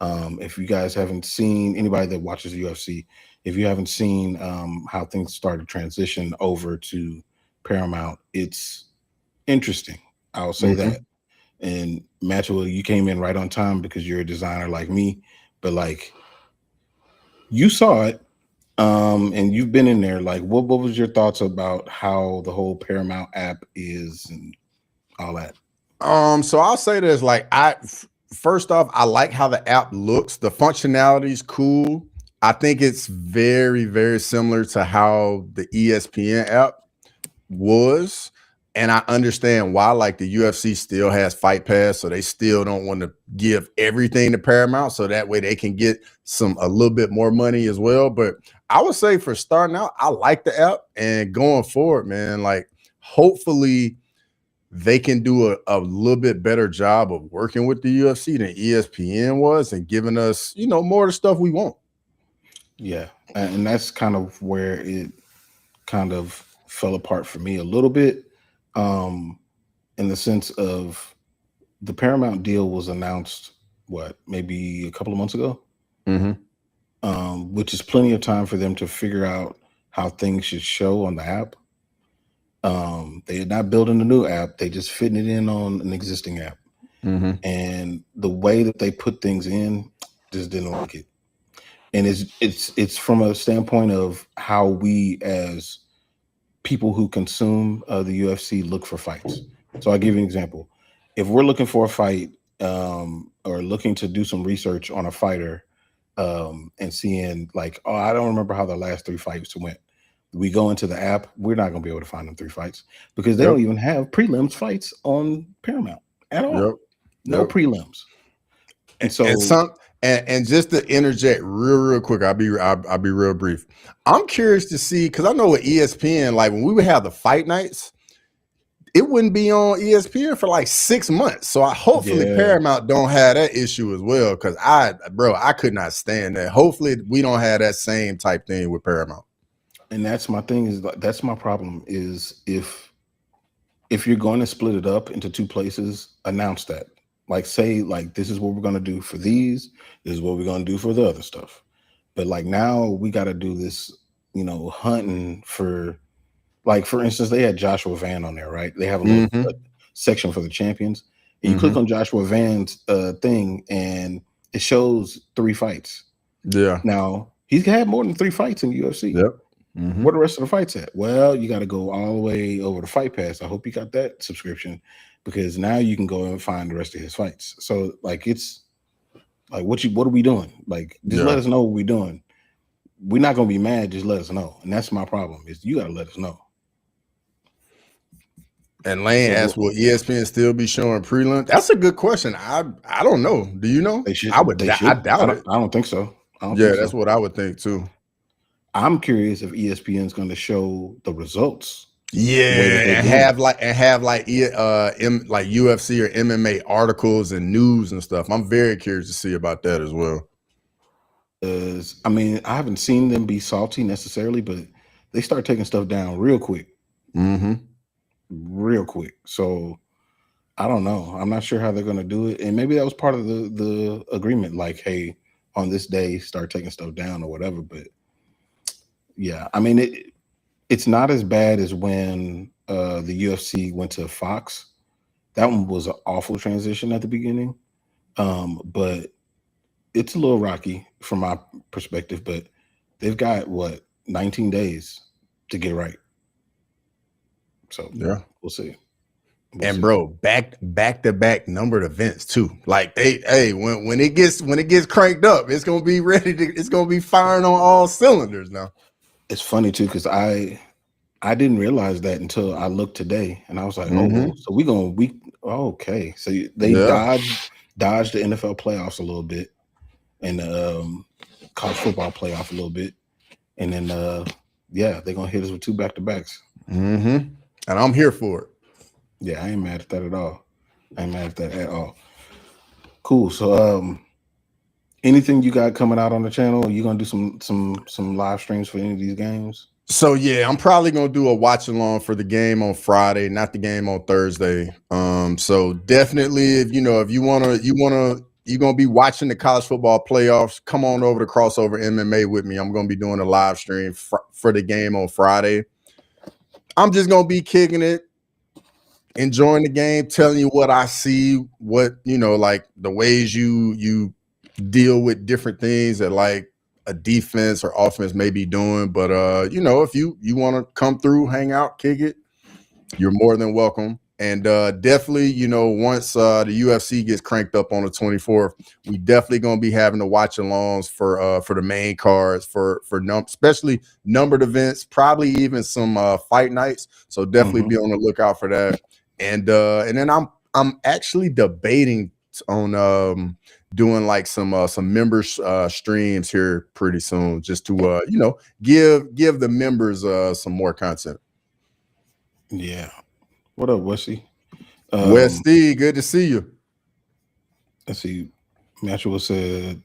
If you guys haven't seen, anybody that watches the UFC, if you haven't seen how things started to transition over to Paramount, it's interesting. I'll say that. And Matthew, you came in right on time because you're a designer like me, but like you saw it. And you've been in there. Like, what was your thoughts about how the whole Paramount app is and all that? So I'll say this: like, first off, I like how the app looks. The functionality is cool. I think it's very, very similar to how the ESPN app was, and I understand why. Like, the UFC still has Fight Pass, so they still don't want to give everything to Paramount, so that way they can get a little bit more money as well. But I would say for starting out, I like the app, and going forward, man, like hopefully they can do a little bit better job of working with the UFC than ESPN was and giving us, more of the stuff we want. Yeah. And that's kind of where it kind of fell apart for me a little bit, in the sense of the Paramount deal was announced, maybe a couple of months ago? Which is plenty of time for them to figure out how things should show on the app. They are not building a new app. They just fitting it in on an existing app. And the way that they put things in, just didn't like it. and it's from a standpoint of how we as people who consume the UFC look for fights. So I'll give you an example. If we're looking for a fight or looking to do some research on a fighter and seeing like, oh, I don't remember how the last 3 fights went. We go into the app, we're not going to be able to find them 3 fights because they don't even have prelims fights on Paramount at all. No prelims. And so and just to interject real quick, I'll be real brief. I'm curious to see, because I know with ESPN, like when we would have the fight nights, it wouldn't be on ESPN for like 6 months. So hopefully Paramount don't have that issue as well, because I could not stand that. Hopefully we don't have that same type thing with Paramount. And that's my thing, is that's my problem, is if you're going to split it up into 2 places, announce that. Like say like this is what we're going to do for these, this is what we're going to do for the other stuff. But like now we got to do this, hunting for, like for instance, they had Joshua Van on there, right? They have a little section for the champions. And you click on Joshua Van's thing and it shows 3 fights. Yeah. Now he's had more than 3 fights in the UFC. Yep. Where the rest of the fights at? Well, you got to go all the way over to Fight Pass. I hope you got that subscription, because now you can go and find the rest of his fights. So like, it's like, what are we doing? Like, just let us know what we're doing. We're not going to be mad. Just let us know. And that's my problem, is you got to let us know. And Lane asked, will ESPN still be showing prelim? That's a good question. I don't know. Do you know? They should. I doubt it. I don't think so. That's what I would think too. I'm curious if ESPN is going to show the results. Yeah, and have like UFC or MMA articles and news and stuff. I'm very curious to see about that as well. I mean, I haven't seen them be salty necessarily, but they start taking stuff down real quick. Real quick. So I don't know. I'm not sure how they're going to do it. And maybe that was part of the agreement. Like, hey, on this day, start taking stuff down or whatever. But yeah, I mean, it's not as bad as when the UFC went to Fox. That one was an awful transition at the beginning. But it's a little rocky from my perspective, but they've got 19 days to get right. So yeah, we'll see. Bro, back to back numbered events too. Like when it gets cranked up, it's gonna be it's gonna be firing on all cylinders now. It's funny too, because I didn't realize that until I looked today, and I was like, oh, so okay. So they dodged the NFL playoffs a little bit, and college football playoff a little bit, and then they're gonna hit us with 2 back-to-backs. And I'm here for it. Yeah, I ain't mad at that at all. Cool. So anything you got coming out on the channel? Are you gonna do some live streams for any of these games? So yeah, I'm probably gonna do a watch along for the game on Friday, not the game on Thursday. So definitely, if you're gonna be watching the college football playoffs, come on over to Crossover MMA with me. I'm gonna be doing a live stream for the game on Friday. I'm just gonna be kicking it, enjoying the game, telling you what I see, what like the ways you deal with different things that like a defense or offense may be doing. But if you want to come through, hang out, kick it, you're more than welcome. And definitely, once the UFC gets cranked up on the 24th, we definitely gonna be having the watch alongs for the main cards, for especially numbered events, probably even some fight nights. So definitely be on the lookout for that. And then I'm actually debating on doing like some members streams here pretty soon, just to give the members some more content. Yeah. What up, Westy? Westy, good to see you. Let's see. Matchell said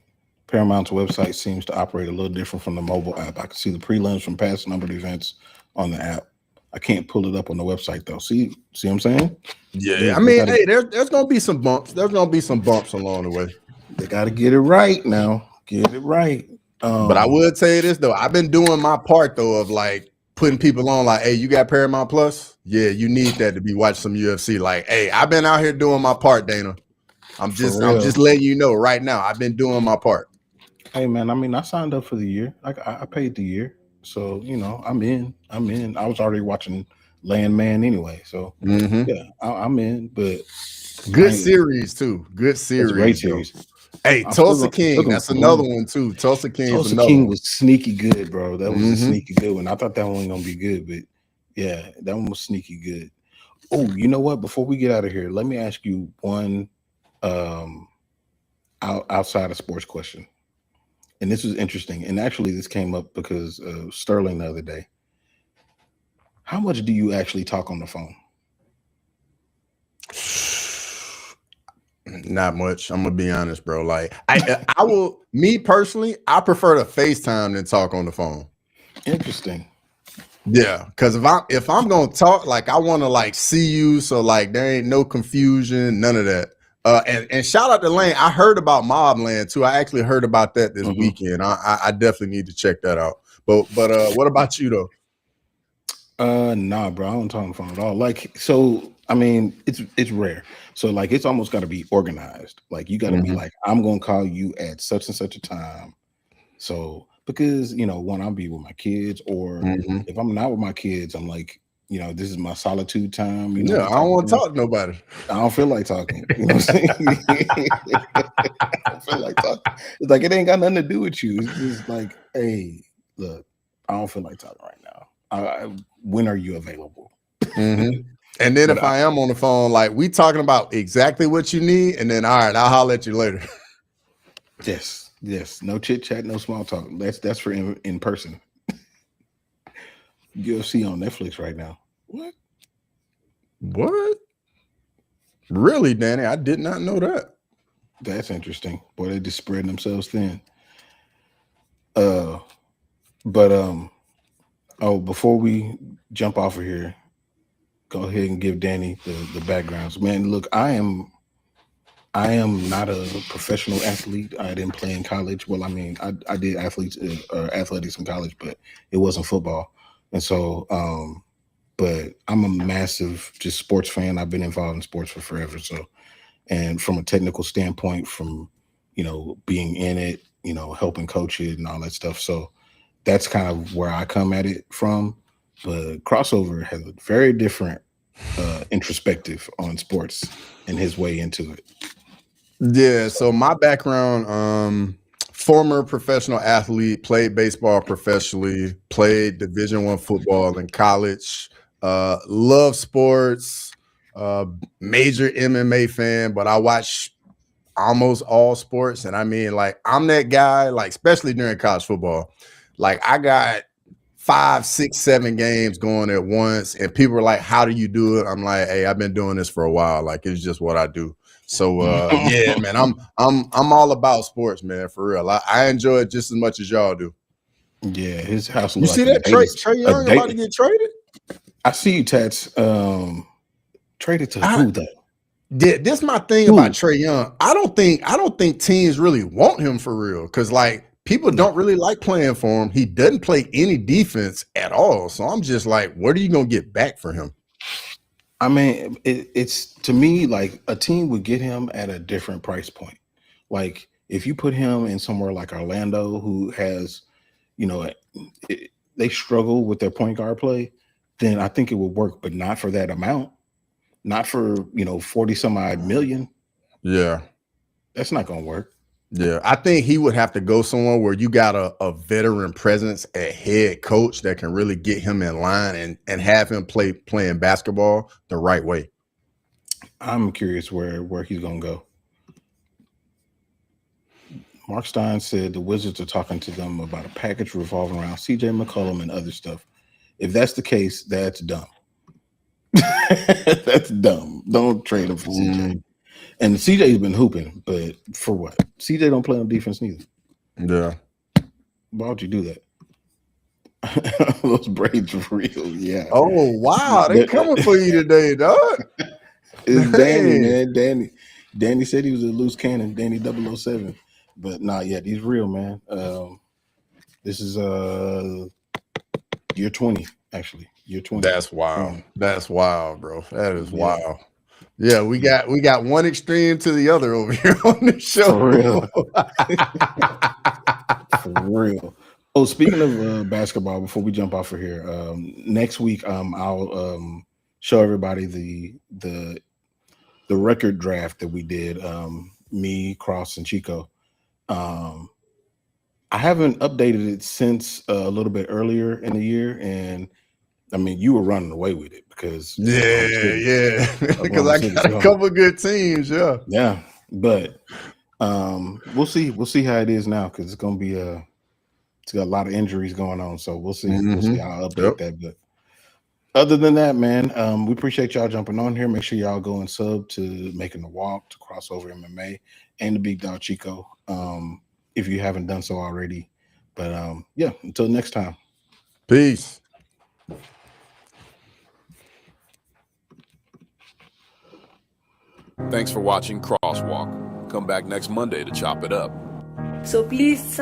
Paramount's website seems to operate a little different from the mobile app. I can see the prelims from past numbered events on the app. I can't pull it up on the website though. See what I'm saying? Yeah. I mean, hey, there's gonna be some bumps. There's gonna be some bumps along the way. They got to get it right now. Get it right. But I would say this though. I've been doing my part though of like putting people on like, hey, you got Paramount Plus? Yeah, you need that to be watching some UFC. Like, hey, I've been out here doing my part, Dana. I'm just letting you know right now. I've been doing my part. Hey man, I mean, I signed up for the year. I paid the year, so you know, I'm in. I'm in. I was already watching Landman anyway, so Mm-hmm. yeah, I'm in. But I Good ain't. series too. Good It's a great series though. series. Hey, I'm still Tulsa gonna still King. gonna That's keep another going. one too. Tulsa King's Tulsa another King one. was sneaky good, bro. That was a Mm-hmm. sneaky good one. I thought that one was gonna be good, but yeah, that one was sneaky good. Oh, you know what? Before we get out of here, let me ask you one um outside of sports question. And this is interesting. And actually, this came up because Sterling the other day. How much do you actually talk on the phone? Not much. I'm gonna be honest, bro. Like I will. Me personally, I prefer to FaceTime than talk on the phone. Interesting. Yeah, because if I'm gonna talk, like I want to like see you, so like there ain't no confusion, none of that. And shout out to Lane. I heard about Mobland too. I actually heard about that this Hmm. weekend. I definitely need to check that out. But what about you though? Nah, bro, I don't talk on the phone at all. Like, so I mean, it's rare. So like, it's almost got to be organized. Like, you got to be Mm-hmm. like, I'm gonna call you at such and such a time. So because you know, when I'll be with my kids, or Mm-hmm. if I'm not with my kids, I'm like, you know, this is my solitude time. You know, Yeah, to I don't talk to want to them. talk to nobody. I don't feel like talking. You know what I'm saying? I don't feel like talking. It's like it ain't got nothing to do with you. It's just like, hey, look, I don't feel like talking right now. When are you available? Mm-hmm. And then But if I am on the phone, like we talking about exactly what you need, and then all right, I'll holler at you later. yes, yes, no chit chat, no small talk. That's for in person. UFC on Netflix right now. What? What? Really, Danny? I did not know that. That's interesting. Boy, they just spreading themselves thin. Uh, but oh, before we jump off of here, go ahead and give Danny the backgrounds. Man, look, I am not a professional athlete. I didn't play in college. Well, I mean, I did athletics in college, but it wasn't football. And so, but I'm a massive just sports fan. I've been involved in sports for forever. So, and from a technical standpoint, from being in it, helping coach it and all that stuff. So that's kind of where I come at it from. But crossover has a very different introspective on sports and his way into it. Yeah, So, so my background, former professional athlete, played baseball professionally, played Division I football in college, love sports, major MMA fan, but I watch almost all sports. And I mean, like, I'm that guy, like, especially during college football. Like, I got 5, 6, 7 games going at once, and people are like, "How do you do it?" I'm like, "Hey, I've been doing this for a while. Like, it's just what I do." So, yeah, man, I'm all about sports, man, for real. I enjoy it just as much as y'all do. yeah, his house You looked see like a that data Trey a Young about to date. get traded? I see you, Tats. Traded to I who though? Yeah, this my thing about Who? Trey Young. I don't think teams really want him for real, because like people No. don't really like playing for him. He doesn't play any defense at all. So I'm just like, what are you gonna get back for him? I mean, it's to me like a team would get him at a different price point. Like if you put him in somewhere like Orlando, who has, you know, they struggle with their point guard play, then I think it would work, but not for that amount, not for 40 some odd million. Yeah. That's not going to work. Yeah, I think he would have to go somewhere where you got a veteran presence at head coach that can really get him in line and have him playing basketball the right way. I'm curious where he's going to go. Mark Stein said the Wizards are talking to them about a package revolving around CJ McCollum and other stuff. If that's the case, that's dumb. That's dumb. Don't trade him for CJ. And CJ's been hooping, but for what? CJ don't play on defense neither. Yeah. Why would you do that? Those braids are real, yeah. Oh wow, they coming for you today, dog. It's Danny, Hey. man. Danny said he was a loose cannon, Danny 007. But not yet. He's real, man. This is year 20, actually. Year 20. That's wild. That's wild, bro. That is Yeah. wild. Yeah, we got one extreme to the other over here on the show. For real. For real. Oh, speaking of basketball, before we jump off of here, next week I'll show everybody the record draft that we did. Me, Cross, and Chico. I haven't updated it since a little bit earlier in the year, and I mean you were running away with it because yeah, because I got a couple good teams, yeah. But we'll see how it is now because it's gonna be it's got a lot of injuries going on, so we'll see. We'll see how I update that. But other than that, man, we appreciate y'all jumping on here. Make sure y'all go and sub to Making the Walk, to Crossover MMA, and the BiggDoggChico. If you haven't done so already. But yeah, until next time. Peace. Thanks for watching Crosswalk. Come back next Monday to chop it up. So please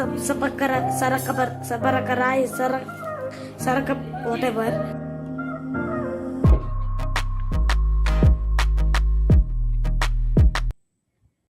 whatever